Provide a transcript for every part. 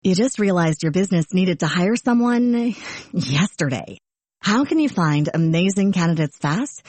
You just realized your business needed to hire someone yesterday. How can you find amazing candidates fast?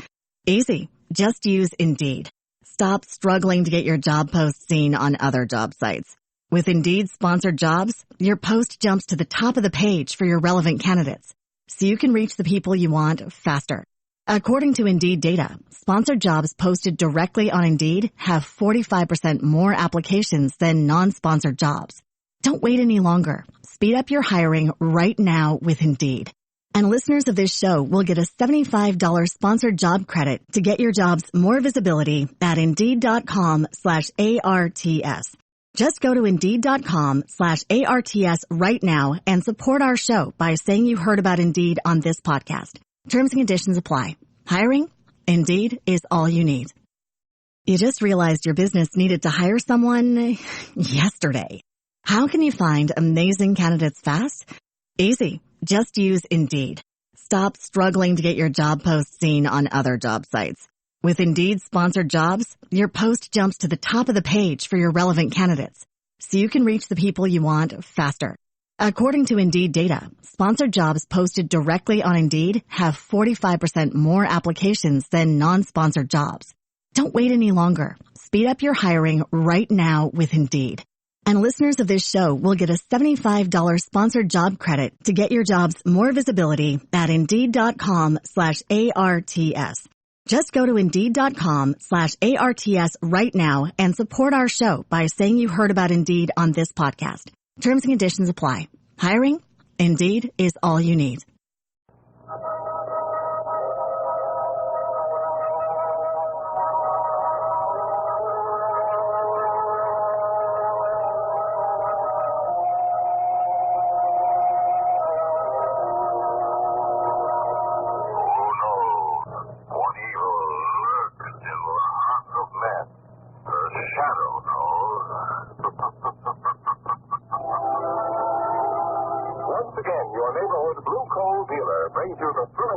Easy. Just use Indeed. Stop struggling to get your job post seen on other job sites. With Indeed sponsored jobs, your post jumps to the top of the page for your relevant candidates, so you can reach the people you want faster. According to Indeed data, sponsored jobs posted directly on Indeed have 45% more applications than non-sponsored jobs. Don't wait any longer. Speed up your hiring right now with Indeed. And listeners of this show will get a $75 sponsored job credit to get your jobs more visibility at Indeed.com/ARTS. Just go to Indeed.com/ARTS right now and support our show by saying you heard about Indeed on this podcast. Terms and conditions apply. Hiring? Indeed is all you need. You just realized your business needed to hire someone yesterday. How can you find amazing candidates fast? Easy. Just use Indeed. Stop struggling to get your job post seen on other job sites. With Indeed sponsored jobs, your post jumps to the top of the page for your relevant candidates, so you can reach the people you want faster. According to Indeed data, sponsored jobs posted directly on Indeed have 45% more applications than non-sponsored jobs. Don't wait any longer. Speed up your hiring right now with Indeed. And listeners of this show will get a $75 sponsored job credit to get your jobs more visibility at Indeed.com/ARTS. Just go to Indeed.com/ARTS right now and support our show by saying you heard about Indeed on this podcast. Terms and conditions apply. Hiring? Indeed is all you need.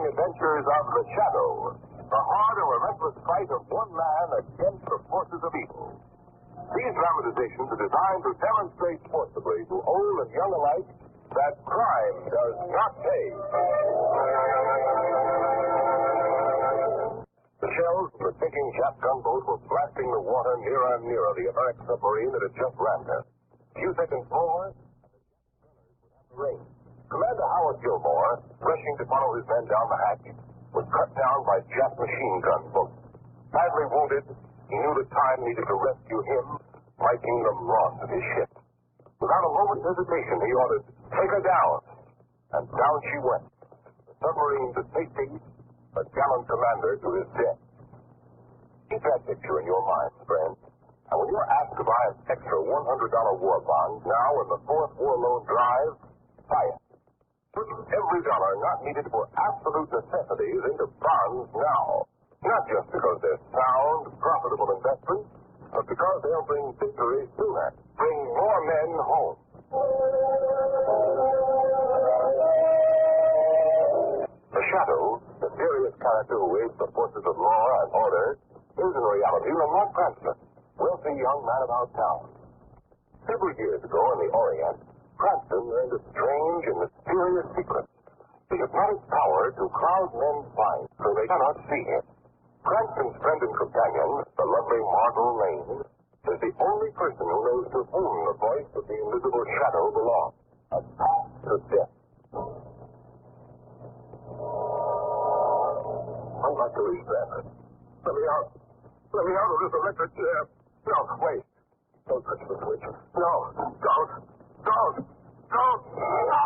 Adventures of the Shadow, the hard and relentless fight of one man against the forces of evil. These dramatizations are designed to demonstrate forcibly to old and young alike that crime does not pay. The shells from the sinking Jap gunboat were blasting the water nearer and nearer the American submarine that had just rammed her. A few seconds more, the rain. Commander Howard Gilmore, rushing to follow his men down the hatch, was cut down by Jap machine gun bullets. Badly wounded, he knew the time needed to rescue him, making the loss of his ship. Without a moment's hesitation, he ordered, "Take her down." And down she went. The submarine to safety, the gallant commander to his death. Keep that picture in your mind, friend. And when you're asked to buy an extra $100 war bond now in the fourth war loan drive, buy it. Put every dollar not needed for absolute necessities into bonds now. Not just because they're sound, profitable investments, but because they'll bring victory sooner, bring more men home. The Shadow, the serious character who aids the forces of law and order, is in reality Lamont Cranston, wealthy young man about town. Several years ago in the Orient, Cranston learned a strange and mysterious secret. The hypnotic power to cloud men's minds so they cannot see him. Cranston's friend and companion, the lovely Margot Lane, is the only person who knows to whom the voice of the invisible shadow belongs. A path to death. I'm not to leave that. Let me out. Let me out of this electric chair. No, wait. Don't touch the switch. No, don't. Don't! Don't! No!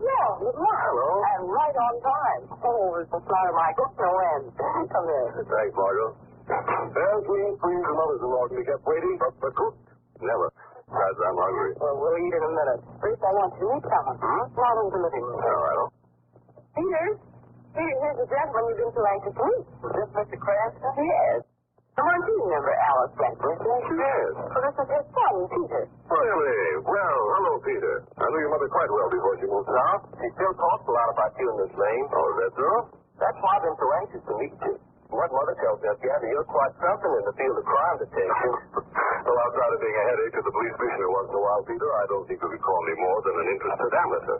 Yeah, good morning. Hello. And right on time. Oh, Mr. Slaughtermichael, no end. Come in. Thanks, Margot. There's me, queens and mothers-in-law to be kept waiting, but the cook, never. Besides, I'm hungry. Well, we'll eat in a minute. First, I want you to meet someone. Right in the living room. All right. Peter, here's the gentleman you've been so anxious to meet. Is this Mr. Cranston? Yes. Aren't you remember Alice Wentworth? Yes. Well, this is his son, Peter. Really? Well, hello, Peter. I knew your mother quite well before she moved south. She still talks a lot about you and Miss Lane. Oh, is that so? That's why I've been so anxious to meet you. what Mother tells me, I gather you're quite something in the field of crime detection. Well, outside of being a headache to the police commissioner once in a while, Peter, I don't think you could call me more than an interested amateur.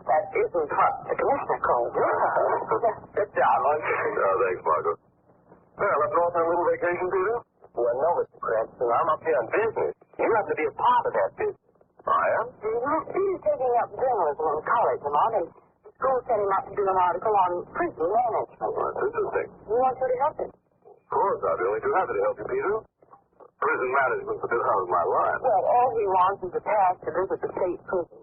That isn't what the commissioner calls you. Good job, Archie. Thanks, Margot. Well, let's go off on a little vacation, Peter? Well, no, Mr. Cranston. I'm up here on business. You have to be a part of that business. I am? He's taking up journalism in college, Lamont, and the school set him up to do an article on prison management. Well, that's interesting. You want you to help him? Of course, I'd be only too happy to help you, Peter. Prison management's a bit out of my line. Well, all he wants is a pass to visit the state prison.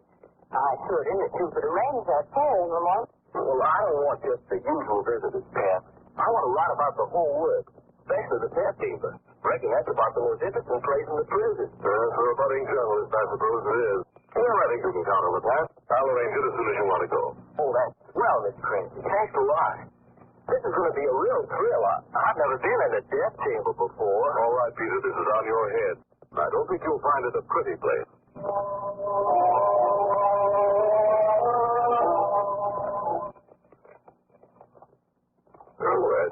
I assured him that you could arrange that for him, Lamont. Well, I don't want just the usual visitor's pass. I want to write about the whole work, especially the test chamber. I reckon that's about the most interesting place in the prison. For a budding journalist, I suppose it is. Well, I think you can count on the pass. I'll arrange it as soon as you want to go. Oh, that's swell, Mr. Cranston. Thanks a lot. This is going to be a real thrill. I've never been in a death chamber before. All right, Peter, this is on your head. I don't think you'll find it a pretty place.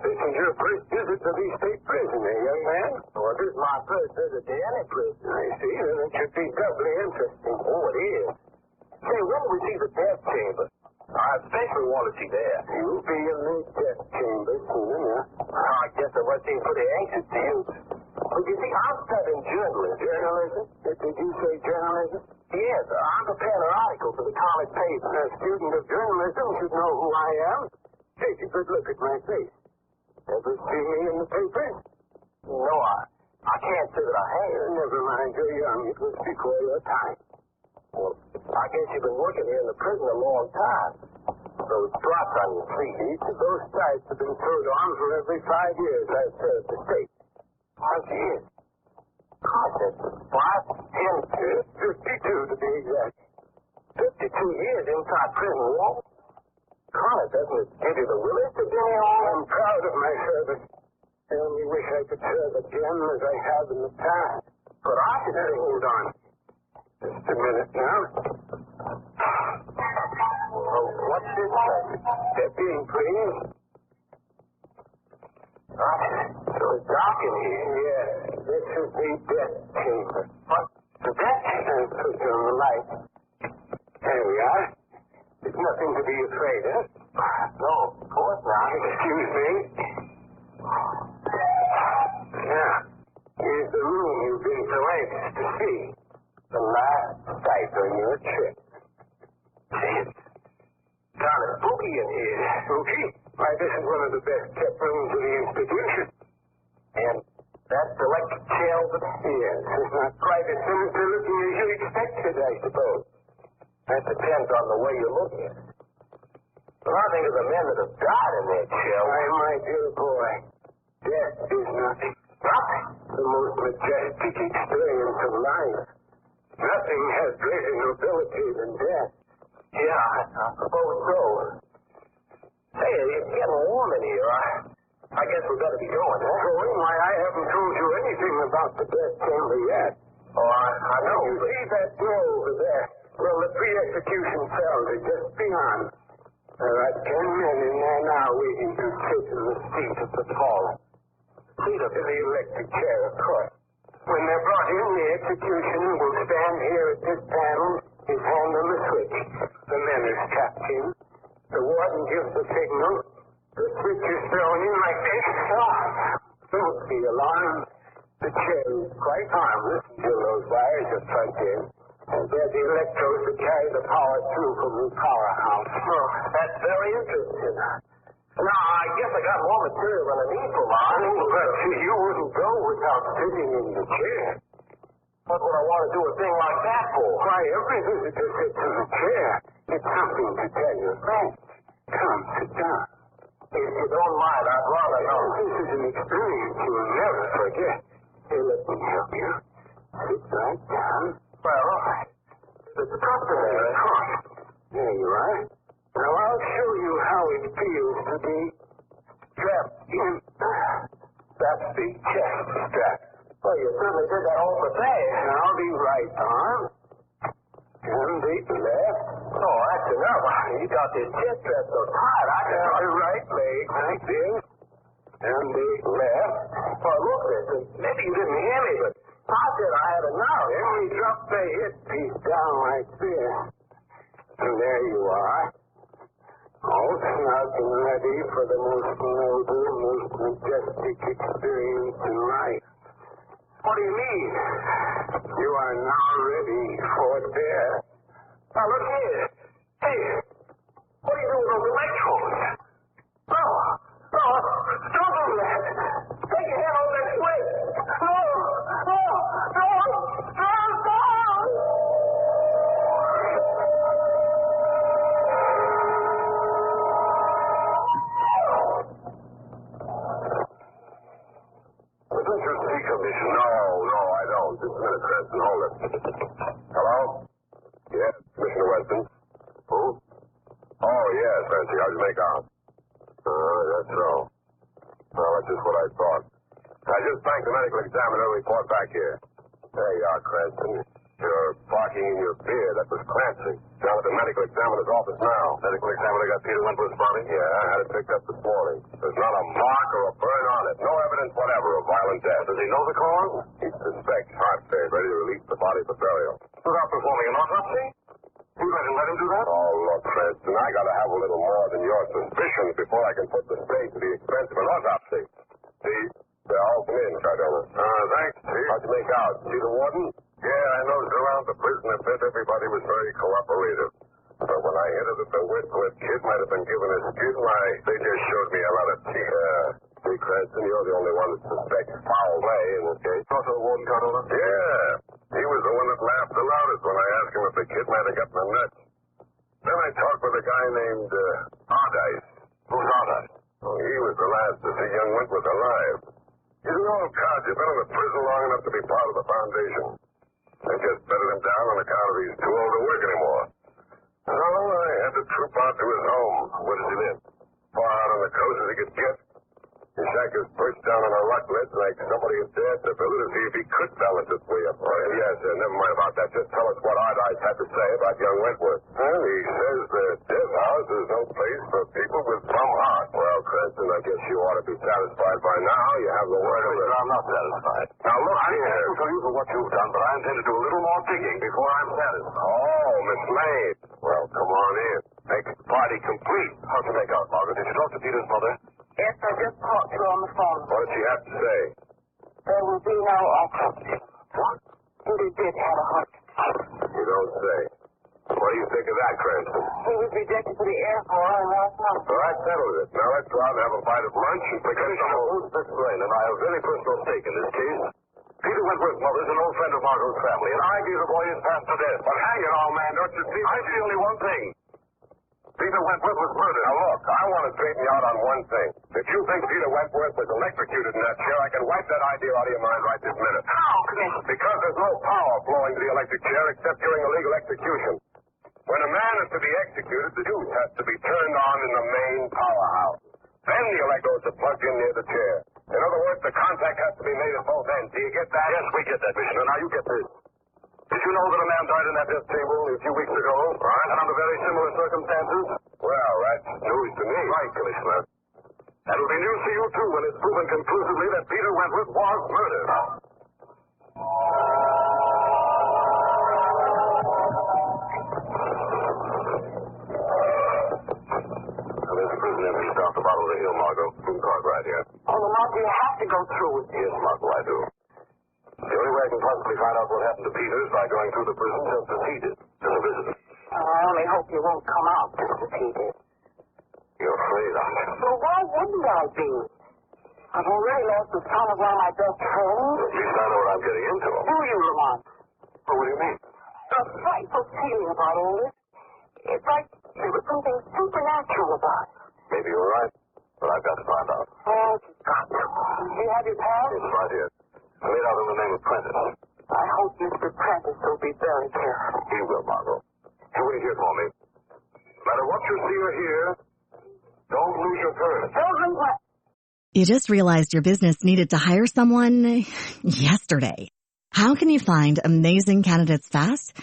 This is your first visit to the state prison, young man? Well, this is my first visit to any prison. I see, and it should be doubly interesting. Oh, it is. Say, when do we see the death chamber? I especially want to see that. You'll be in the death chamber soon enough. I guess I must seem pretty anxious to you. But you see, I'm studying journalism. Journalism? Did you say journalism? Yes, I'm preparing an article for the college paper. A student of journalism should know who I am. Take a good look at my face. Ever see me in the papers? No, I can't say that I have. Never mind, you're young. It was before your time. Well, I guess you've been working here in the prison a long time. Those drops on your feet. Each of those stripes have been sewed on for every 5 years I've served the state. 5 years? Gosh, that's 5, 10, 52 to be exact. 52 years inside prison walls? Connor, doesn't it give you the willies to do it all? I'm proud of my service. I only wish I could serve again as I have in the past. But I should say, Hold on. Just a minute now. Well, what's this thing? Step in, please. So it's dark in here. Yes, this is the death chamber. What? The death chamber? Put on the light. There we are. There's nothing to be afraid of. No, of course not. Excuse me. Now, here's the room you've been so anxious to see. The last sight on your trip. Gee, it's kind of spooky in here. Spooky? Why, this is one of the best kept rooms in the institution. And that's the electric chair over there? Yes, it's not quite as sinister looking as you expected, I suppose. That depends on the way you look at it. But I think of the men that have died in that chair. Why, my dear boy, death is nothing. Nothing. The most majestic experience of life. Nothing has greater nobility than death. Yeah, I suppose so. Say, it's getting warm in here. I guess we better be going, huh? Going? Why, I haven't told you anything about the death chamber yet. Oh, I know. You see that door over there? Well, the pre-execution cells are just beyond. There are 10 men in there now waiting to sit in the seat of the fallen. Seat of the electric chair, of course. When they're brought in, the executioner will stand here at this panel, his hand on the switch. The men are strapped in. The warden gives the signal. The switch is thrown in like this. Don't be alarmed. The chair is quite harmless until those wires are plugged in. And they're the electrodes that carry the power through from the powerhouse. Oh, that's very interesting. Now, I guess I got more material than I need for mine. But you wouldn't go without sitting in the chair. What would I want to do a thing like that for? Why, every visitor sits in the chair. It's something to tell your friends. Come, sit down. If you don't mind, I'd rather know. This is an experience you'll never forget. Here, let me help you. Sit right down. Well, the customary, of course. There you are. Now, I'll show you how it feels to be strapped in. That's the chest strap. Well, you certainly did that all for fast. Now, the right arm. And the left. Oh, that's enough. You got this chest strap so tight, I can... The right leg, like this. And they left. Well, look, maybe you didn't hear me, but I said I had enough. And we dropped the hit piece down right there. And there you are. All snug and ready for the most noble, most majestic experience in life. What do you mean? You are now ready for death. Now look here. Hey, what are you doing with those electrodes? No, don't do that. Take your hand off that switch. No. No, I don't. Just a minute, Cranston. Hold it. Hello? Yes, Commissioner Weston. Who? Oh, yes, Fancy. How'd you make out? That's so. Well, that's just what I thought. I just banked the medical examiner report back here. There you are, Cranston. You're barking in your beer. That was Clancy. Down at the medical examiner's office now. Medical examiner got Peter Wentworth's body? Yeah, I had it picked up this morning. There's not a mark or a burn on it. No evidence whatever of violent death. Does he know the cause? He suspects heart failure, ready to release the body for burial. Without performing an autopsy? You going to let him do that? Oh, look, Cranston, I got to have a little more than your suspicions before I can put the state to the expense of an autopsy. See? Come in, Cardona. Thanks, Chief. How'd you make out? See the warden? Yeah, I noticed around the prison a bit everybody was very cooperative. But when I hinted that the Whitworth kid might have been given a skin, they just showed me a lot of teeth. See, Cranston, you're the only one that suspects foul play in this case. Also the warden, Cardona? Yeah. He was the one that laughed the loudest when I asked him if the kid might have gotten the nuts. Then I talked with a guy named Ardice. Who's Ardice? Oh, he was the last to see young Wentworth alive. He's an old cod. You've been in the prison long enough to be part of the foundation. They just bedded him down on account of he's too old to work anymore. So I had to troop out to his home. Where does he live? Far out on the coast as he could get. His shack is perched down on a rock ledge like somebody had dared to build it to see if he could balance his way up. Oh, yes, never mind about that. Just tell us what Ardice had to say about young Wentworth. Well, he says the death house is no place for people with bum heart. Well, Cranston, I guess you ought to be satisfied by now. You have the word of it. I'm not satisfied. Now, look, I'm thankful to you for what you've done, but I intend to do a little more digging before I'm satisfied. Oh, Miss Lane. Well, come on in. Make the party complete. How'd you make out, Margaret? Did you talk to Peter's mother? Yes, I just talked to her on the phone. What did she have to say? There will be no autopsy. What? Peter did have a heart. You don't say. What do you think of that, Cranston? He was rejected for the Air Force last month. So that settles it. Now let's go out and have a bite of lunch and forget the whole... Mr. Lane, and I have very personal stake in this case. Peter Wentworth's mother is an old friend of Margot's family, and I gave the boy his pass to death. But hang it all, man, don't you see? I see only one thing. Peter Wentworth was murdered. Now, look, I want to straighten you out on one thing. If you think Peter Wentworth was electrocuted in that chair, I can wipe that idea out of your mind right this minute. How, Commissioner? Because there's no power flowing to the electric chair except during a legal execution. When a man is to be executed, the fuse has to be turned on in the main powerhouse. Then the electrodes are plugged in near the chair. In other words, the contact has to be made at both ends. Do you get that? Yes, we get that, Commissioner. Now, you get this. Did you know that a man died in that death chamber only a few weeks ago? Right. And under very similar circumstances? Well, that's news to me. Right, Commissioner. And it'll be news to you, too, when it's proven conclusively that Peter Wentworth was murdered. There's a prison entrance down the bottom of the hill, Margot. From Clark right here. Oh, Lamont, do you have to go through with Yes, Margot, I do. The only way I can possibly find out what happened to Peter is by going through the prison just as he did, as a visitor. I only hope you won't come out just as he did. You're afraid, aren't you? Well, why wouldn't I be? I've already lost the son of one of my best friends. At least I know what I'm getting into. Do you, Lamont? Well, what do you mean? A frightful feeling about all this. It's like there was something supernatural about it. Maybe you're right, but I've got to find out. Oh, you've got to. Do you have your pal? It's right here. Laid out in the name of Prentice. I hope Mr. Prentice will be very careful. He will, Margot. You wait here for me. No matter what you see or hear, don't lose your courage. Don't lose what? You just realized your business needed to hire someone yesterday. How can you find amazing candidates fast?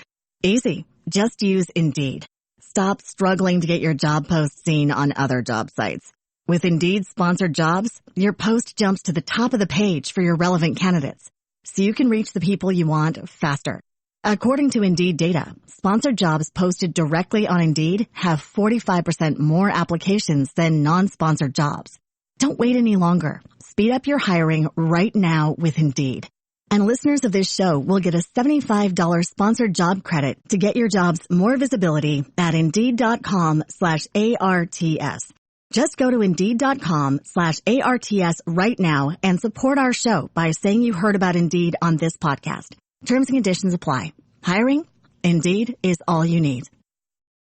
Easy. Just use Indeed. Stop struggling to get your job post seen on other job sites. With Indeed sponsored jobs, your post jumps to the top of the page for your relevant candidates, so you can reach the people you want faster. According to Indeed data, sponsored jobs posted directly on Indeed have 45% more applications than non-sponsored jobs. Don't wait any longer. Speed up your hiring right now with Indeed. And listeners of this show will get a $75 sponsored job credit to get your jobs more visibility at Indeed.com/ARTS. Just go to Indeed.com/ARTS right now and support our show by saying you heard about Indeed on this podcast. Terms and conditions apply. Hiring? Indeed is all you need.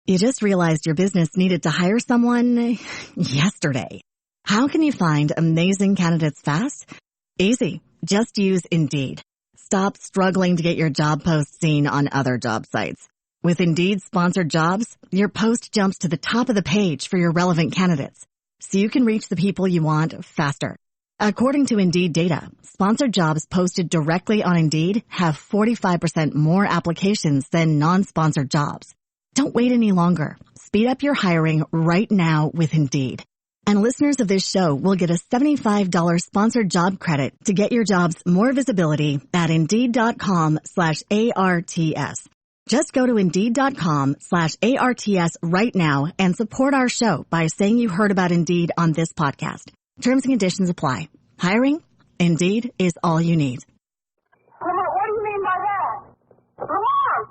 You just realized your business needed to hire someone yesterday. How can you find amazing candidates fast? Easy. Just use Indeed. Stop struggling to get your job post seen on other job sites. With Indeed sponsored jobs, your post jumps to the top of the page for your relevant candidates, so you can reach the people you want faster. According to Indeed data, sponsored jobs posted directly on Indeed have 45% more applications than non-sponsored jobs. Don't wait any longer. Speed up your hiring right now with Indeed. And listeners of this show will get a $75 sponsored job credit to get your jobs more visibility at Indeed.com/ARTS. Just go to Indeed.com/ARTS right now and support our show by saying you heard about Indeed on this podcast. Terms and conditions apply. Hiring? Indeed is all you need. Lamar, what do you mean by that? Lamar!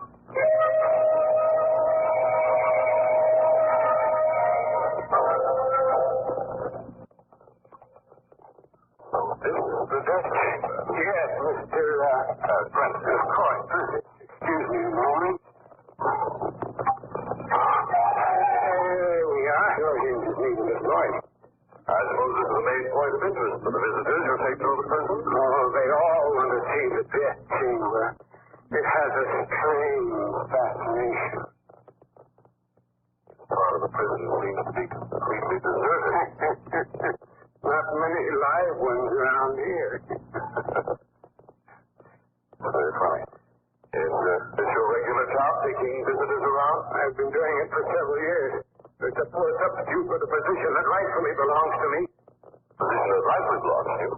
This is the death chamber. Yes, Mr. Brent, of course. Excuse me a moment. There we are. Your engines need a little noise. I suppose this is the main point of interest for the visitors who take to the prison? Oh, they all want to see the death chamber. It has a strange fascination. Part of the prison seems to be completely deserted. Not many live ones around here. Very funny. Is this your regular job, taking visitors around? I've been doing it for several years. It's a poor substitute for the position that rightfully belongs to me. Position that rightfully belongs to you?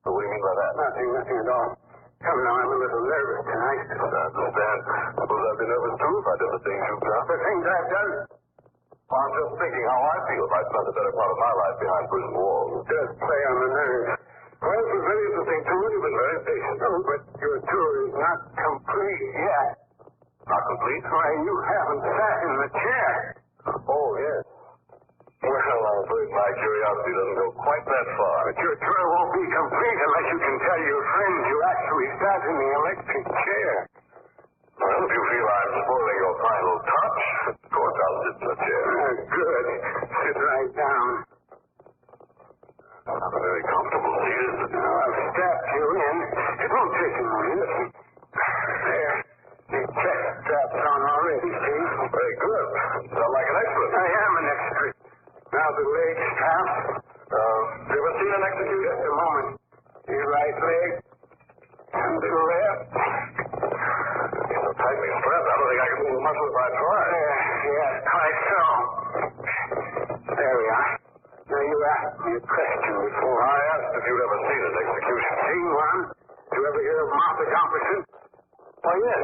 So what do you mean by that? Nothing at all. Come now, I'm a little nervous tonight. I understand. Suppose I'd be nervous too if I did the things you've done. The things I've done. Well, I'm just thinking how I feel if I spent the better part of my life behind prison walls. It does play on the nerves. Well, it was very interesting too. You've been very patient. Oh, but your tour is not complete yet. Not complete? Why, you haven't sat in the chair. Oh, yes. Well, I'm afraid my curiosity doesn't go quite that far. But your tour won't be complete unless you can tell your friends you actually sat in the electric chair. Well, if you feel I'm spoiling your final touch, of course I'll sit in the chair. Good. Sit right down. Not a very comfortable seat, is it? Now, I've strapped you in. It won't take a minute. There. The chest strap's on already, see? Very good. You sound like an expert. I am an expert. Now the leg strap. You ever seen an execution? Just a moment. Your right leg. And the left. It's so tightly strapped, I don't think I can move the muscle if I try. Yes, quite so. There we are. Now, you asked me a question before. I asked if you'd ever seen an execution. Seen one? Did you ever hear of Martha Jefferson? Why, yes.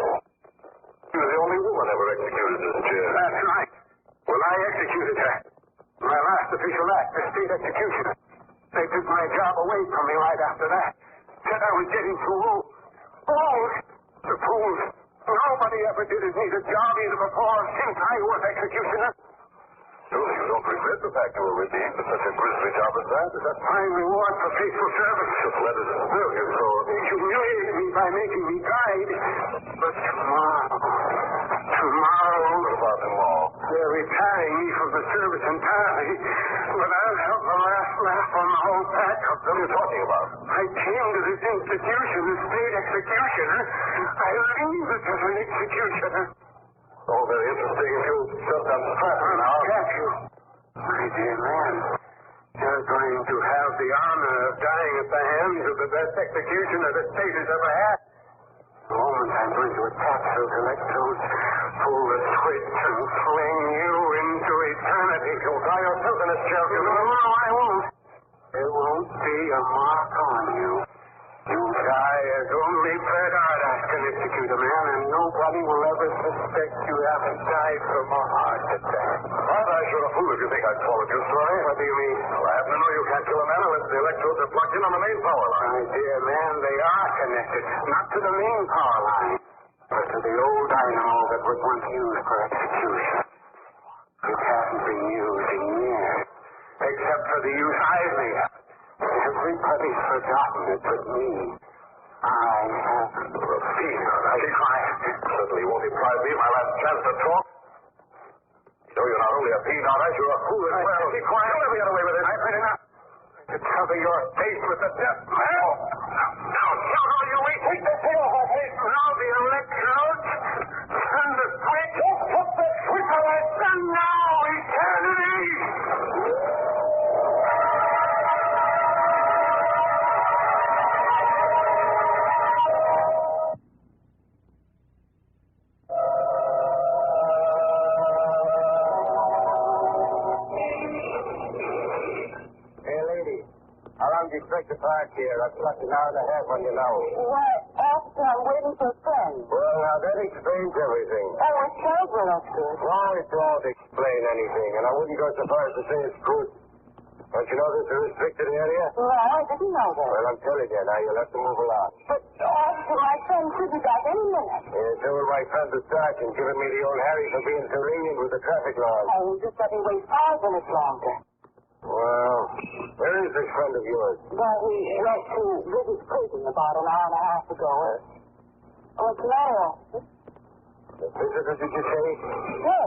She was the only woman ever executed in this chair. That's right. Well, I executed her. My last official act, the state executioner. They took my job away from me right after that. Said I was getting too old. Old? The fools. Nobody ever did as neat a job either before or since I was executioner. Surely you don't regret the fact you were redeemed for such a grisly job as that? It's a fine reward for faithful service. Just let it serve you, so... They humiliated me by making me guide. But tomorrow... What about tomorrow? They're retiring me from the service entirely. But I'll have the last laugh on the whole pack of them. What are you talking about? I came to this institution as state executioner. I leave it as an executioner. Oh, very interesting. If you'll just unstrap me now. Unstrap you? My dear man, you're going to have the honor of dying at the hands of the best executioner the state has ever had. The moment I'm going to attach those electrodes, pull the switch and fling you into eternity. You'll die yourself in this jail. No, I won't. There won't be a mark on you. You'll die as only Fred Ardas can execute a man, and nobody will ever suspect you haven't died from a heart attack. Ardas, you're a fool if you think I'd follow your story. What do you mean? Well, I happen to know you can't kill a man unless the electrodes are plugged in on the main power line. My dear man, they are connected. Not to the main power line, but to the old dynamo that was once used for execution. It hasn't been used in years, except for the use I've made. Everybody's forgotten it but me. I haven't. Rafine, keep quiet. Certainly won't deprive me of my last chance to talk. You know, you're not only a peanut, you're a fool as well. Keep quiet. You'll never get away with it. I've had enough. To cover your face with the death man. Now, shout all you wait. Take the tail off my face. Now the electrodes. Turn the switch. Put the switch on my son now. Eternity. You expect to park here. I've left an hour and a half on your nose. Why, after I'm waiting for a friend. Well, now, that explains everything. Oh, it's terrible, that's good. Well, it don't explain anything, and I wouldn't go so far as to say it's good. Don't you know this is a restricted area? No, I didn't know that. Well, I'm telling you, now you'll have to move along. But, after my friend could be back any minute. So will my friend the sergeant, giving me the old Harry for being so lenient with the traffic laws. Oh, just let me wait 5 minutes longer. Well, where is this friend of yours? Well, he went to visit prison about an hour and a half ago. What's the matter, officer? The visitor, did you say? Yes.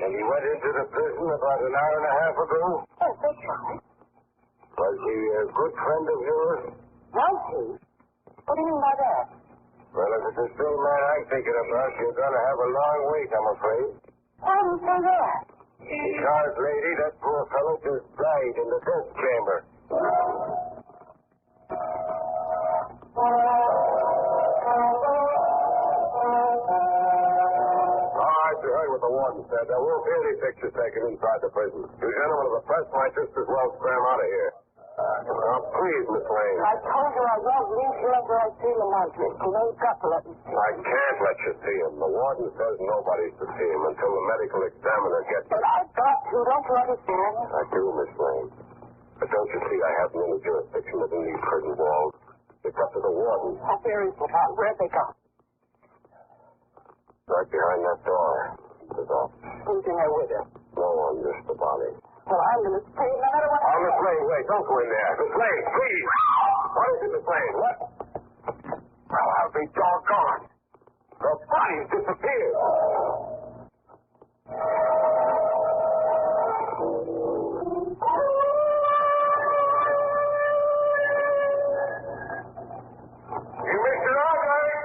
And he went into the prison about an hour and a half ago? Yes, that's right. Was he a good friend of yours? Was he? What do you mean by that? Well, if it's the same man I'm thinking about, you're going to have a long wait, I'm afraid. Why do you say that? Because, lady, that poor fellow just died in the death chamber. You heard what the warden said. There won't be any pictures taken inside the prison. You gentlemen of the press might just as well scram out of here. Now, please, Miss Lane. I told you I won't leave here until I see the magistrate. You ain't got to let me see him. I can't let you see him. The warden says nobody's to see him until the medical examiner gets But I've got to. Don't you understand? I do, Miss Lane. But don't you see I haven't any jurisdiction within these prison walls? It's up to the warden. Oh, where is the car? Where'd they go? Right behind that door. His office. Who's in there with him? No one, just the body. Well, I'm going to stay no matter what. Oh, Miss Lane, wait. Don't go in there. Miss Lane, please. What is it, Miss Lane? What? Well, I'll be doggone. The body's disappeared. You, Mr. Argyle?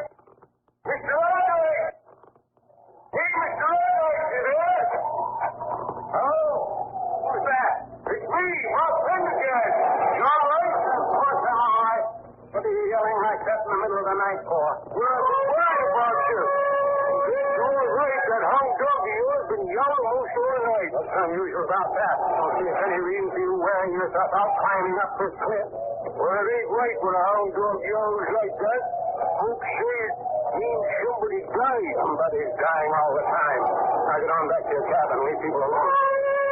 Mr. Argyle? Hey, Mr. Argyle, you there? Oh, who's that? It's me, my friend again. You all right? Of course I'm all right. What are you yelling like that in the middle of the night for? We're worried about you. You're right, that hound dog of yours been yelling most all night. What's unusual about that? Don't see any reason for you wearing yourself out climbing up this cliff. Well, it ain't right when a hound dog yells like that. Folks say it means somebody died. Somebody's dying all the time. Now get on back to your cabin and leave people alone.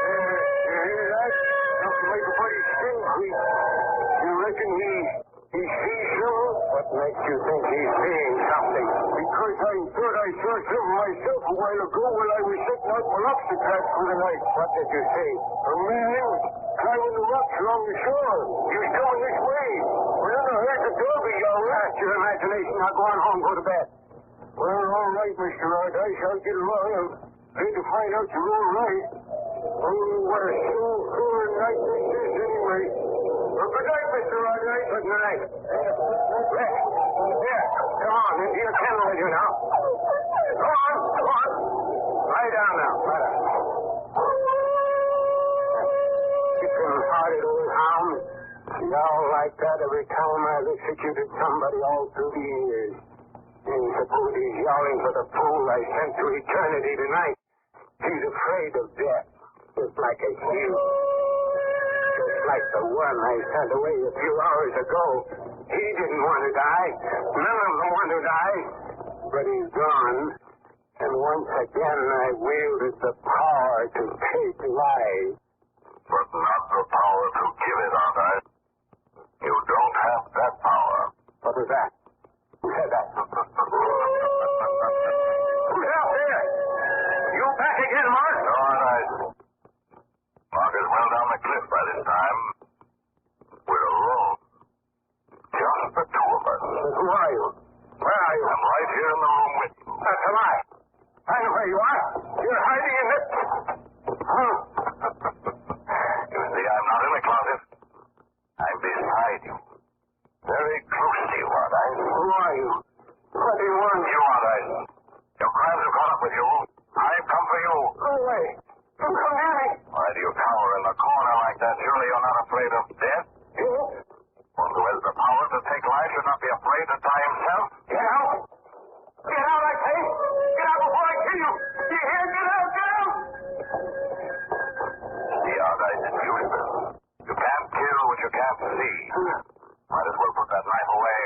You hear that? Enough to make a buddy skin creep. You reckon he sees something? What makes you think he's seeing something? Because I thought I saw something myself a while ago when I was setting out my lobster traps for the night. What did you see? A man climbing the rocks along the shore. He was coming this way. Well, then I heard the dog yell. That's your imagination. Now go on home. Go to bed. Well, all right, Mr. Ardice. I'll get along. I'm glad to find out you're all right. Oh, what a soul-filling night this is, anyway. Well, good night, Mr. Ardice. Good night. Here, come on. Into your kennel with you now. Go on. Go on. Lie down now. Lie down. Chicken-hearted old hound. Yell like that every time I've executed somebody all through the years. And suppose he's yelling for the fool I sent to eternity tonight. He's afraid of death, just like a huge. Just like the one I sent away a few hours ago. He didn't want to die. None of them want to die. But he's gone. And once again I wielded the power to take life. But not the power to give it, Arthur. You don't have that power. What was that? Who said that? Who's out there? You back again, Mark? All right. Mark is well down the cliff by this time. We're alone. Just the two of us. Who are you? Where are you? I'm right here in the room with you. That's a lie. I know where you are. You're hiding in this. Huh? You see, I'm not in the closet. I'm beside you. Very close to you, aren't I? Who are you? What do you want? You, aren't I? Your crimes have caught up with you. I've come for you. Go away. Don't come near me. Why do you cower in the corner like that? Surely you're not afraid of death? Yes? One who has the power to take life should not be afraid to die himself. Get out. Get out, I say. Get out before I kill you. You hear? Get out. Get out. See, Ardice, it's useless. You can't kill what you can't see. Might as well put that knife away.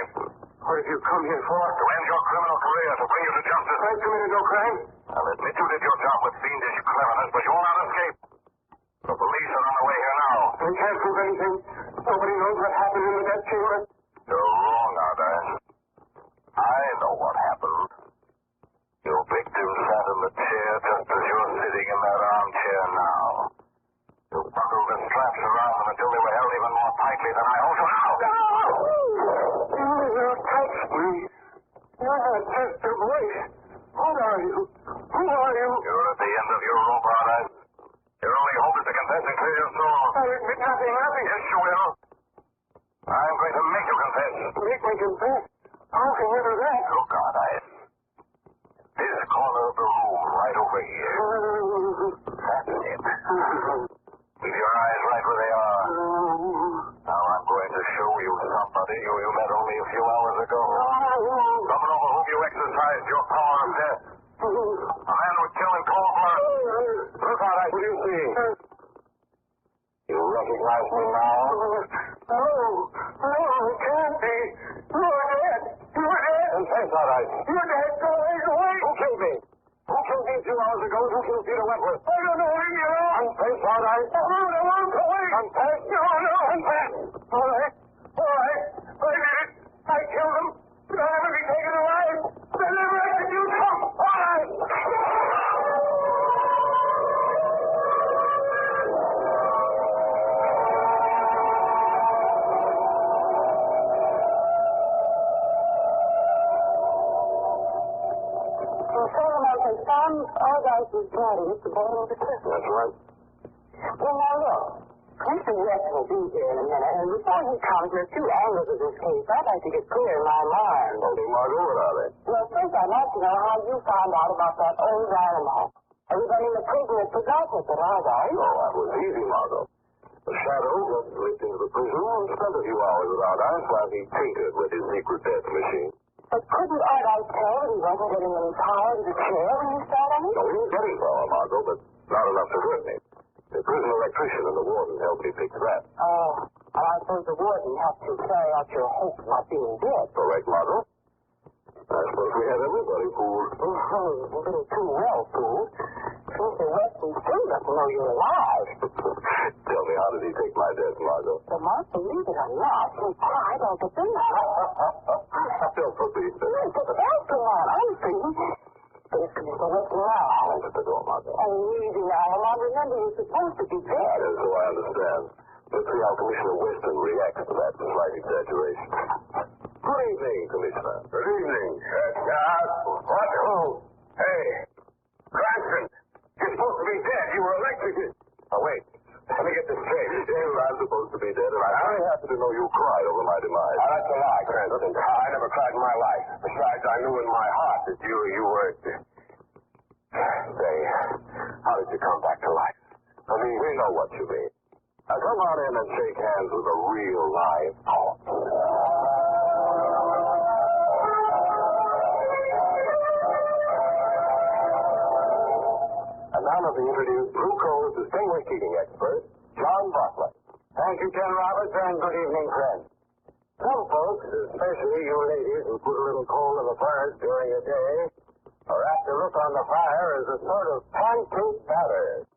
What have you come here for? To end your criminal career, to bring you to justice. I committed no crime. I'll admit you did your job with fiendish cleverness, but you will not escape. The police are on their way here now. They can't prove anything. Nobody knows what happened in the death chamber. You're wrong, Ardice. I know what happened. Your victim sat in the chair just as you're sitting in that armchair now. You buckled the straps around them until they were held even more tightly than I hold you now. You touched me. You're not just a voice. What are you? Who are you? You're at the end of your rope, Ardice. Your only hope is to confess and clear your soul. I admit nothing. Yes, you will. I'm going to make you confess. Make me confess. How can you do that? Look, Ardice. This corner of the room, right over here. That's it. Keep your eyes right where they are. Now I'm going to show you somebody who you met only a few hours ago. Someone over whom you exercised your power of death. A man who would kill in cold blood. Look, Ardice, what do you see? You recognize me now? No, it can't be. You're dead. You're dead. Confess, Ardice. You're dead. Go away, go away. Who killed me? Who killed me a few hours ago? Who killed Peter Wentworth? I don't know. Leave me alone. Confess, Ardice. I won't go away. Confess. No. Confess. All right. I did it. I killed him. But I'll never be taken alive. They'll never execute him. All right. Ardice's body at the bottom of the cliff. That's right. Well, now look. Mr. Rex will be here in a minute, and before he comes, there are two angles of this case I'd like to get clear in my mind. Holding Margot, what are they? Well, first I'd like to know how you found out about that old animal. Everybody in the prison had forgotten it, but Ardice. Oh, that was easy, Margot. The shadow just slipped into the prison and spent a few hours with Ardice while he tinkered with his secret death machine. But couldn't Ardice tell that he wasn't getting any power to the chair when you sat on it? No, he was getting power, Margot, but not enough to hurt me. The prison electrician and the warden helped me fix that. Oh, and I suppose the warden helped you carry out your hope of not being dead. Correct, Margot. I suppose we have everybody fooled. A little too well fooled. Mr. Weston still doesn't know you're alive. Tell me, how did he take my death, Margot? The Mark, believe it or not, he cried like a baby. Don't forbid that. Come on, I'm free. There's Mr. Weston now. Hold at the door, Margot. Oh, easy now. I remember you're supposed to be dead. Yes, so I understand. Let's see how Commissioner Weston reacts to that slight exaggeration. Good evening, Commissioner. Good evening. What? Oh, hey. Cranston, you're supposed to be dead. You were electrocuted. Oh, wait. Let me get this straight. Yes, I'm supposed to be dead, and I'm very happy to know you cried over my demise. Oh, that's a lie, Cranston. I never cried in my life. Besides, I knew in my heart that you were... Say, how did you come back to life? I mean, we know what you mean. Now, come on in and shake hands with a real live corpse. of the introduced Blue Coal's distinguished heating expert, John Bartlett. Thank you, Ken Roberts, and good evening, friends. Some folks, especially you ladies who put a little coal in the furnace during the day, are apt to look on the fire as a sort of pancake batter.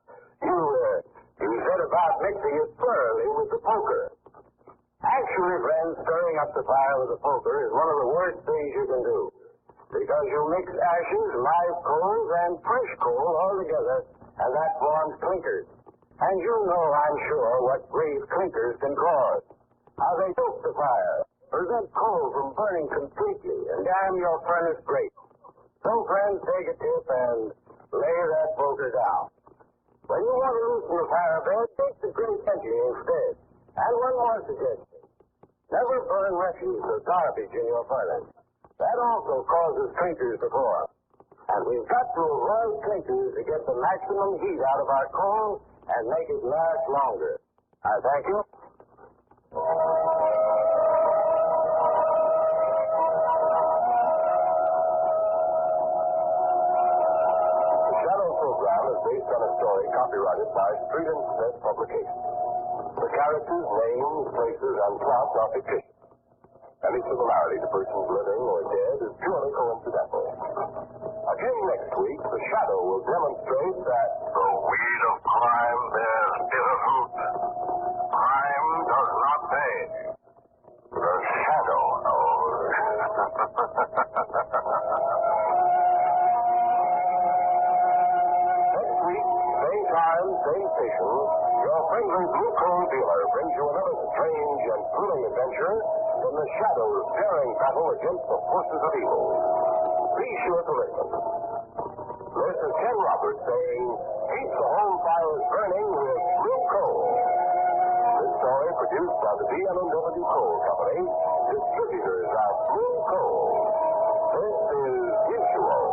You said about mixing it thoroughly with the poker. Actually, friends, stirring up the fire with a poker is one of the worst things you can do, because you mix ashes, live coals, and fresh coal all together, and that forms clinkers. And you know, I'm sure, what grave clinkers can cause. How they choke the fire, prevent coal from burning completely, and damn your furnace great. So, friends, take a tip and lay that poker down. When you want to loosen the fire a bit, take the great empty instead. And one more suggestion. Never burn refuse or garbage in your furnace. That also causes clinkers to form. And we've got to avoid clinkers to get the maximum heat out of our coal and make it last longer. I thank you. The Shadow program is based on a story copyrighted by Street and Smith Publications. The characters, names, places, and plots are fictitious. Any similarity to persons living or dead is purely coincidental. Again next week, the Shadow will demonstrate that the weed of crime bears bitter fruit. Crime does not pay. The Shadow knows. Next week, same time, same station, your friendly Blue Coal dealer brings you another strange and thrilling adventure in the Shadow's daring battle against the forces of evil. Be sure to listen. This is Ken Roberts saying, keep the home fires burning with Blue Coal. This story produced by the B&W Coal Company, distributors of Blue Coal. This is Mutual.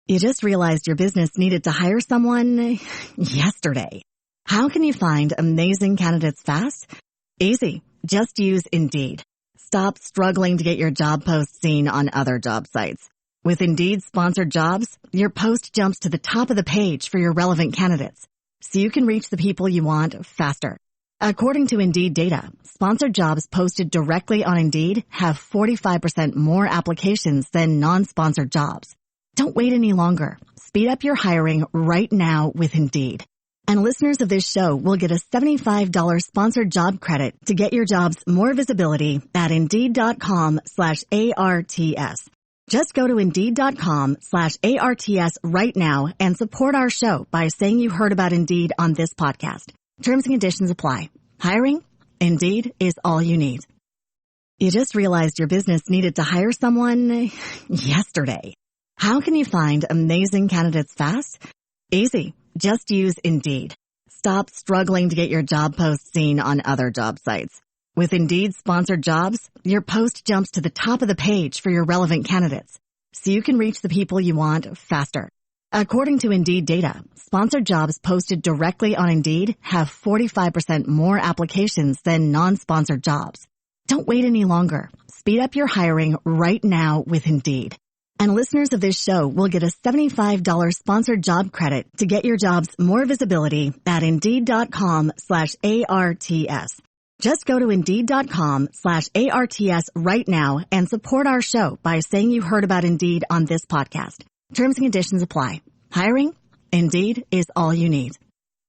You just realized your business needed to hire someone yesterday. How can you find amazing candidates fast? Easy. Just use Indeed. Stop struggling to get your job post seen on other job sites. With Indeed sponsored jobs, your post jumps to the top of the page for your relevant candidates, so you can reach the people you want faster. According to Indeed data, sponsored jobs posted directly on Indeed have 45% more applications than non-sponsored jobs. Don't wait any longer. Speed up your hiring right now with Indeed. And listeners of this show will get a $75 sponsored job credit to get your jobs more visibility at Indeed.com/ARTS. Just go to Indeed.com/ARTS right now and support our show by saying you heard about Indeed on this podcast. Terms and conditions apply. Hiring? Indeed is all you need. You just realized your business needed to hire someone yesterday. How can you find amazing candidates fast? Easy. Just use Indeed. Stop struggling to get your job post seen on other job sites. With Indeed sponsored jobs, your post jumps to the top of the page for your relevant candidates, so you can reach the people you want faster. According to Indeed data, sponsored jobs posted directly on Indeed have 45% more applications than non-sponsored jobs. Don't wait any longer. Speed up your hiring right now with Indeed. And listeners of this show will get a $75 sponsored job credit to get your jobs more visibility at Indeed.com/ARTS. Just go to Indeed.com/ARTS right now and support our show by saying you heard about Indeed on this podcast. Terms and conditions apply. Hiring? Indeed is all you need.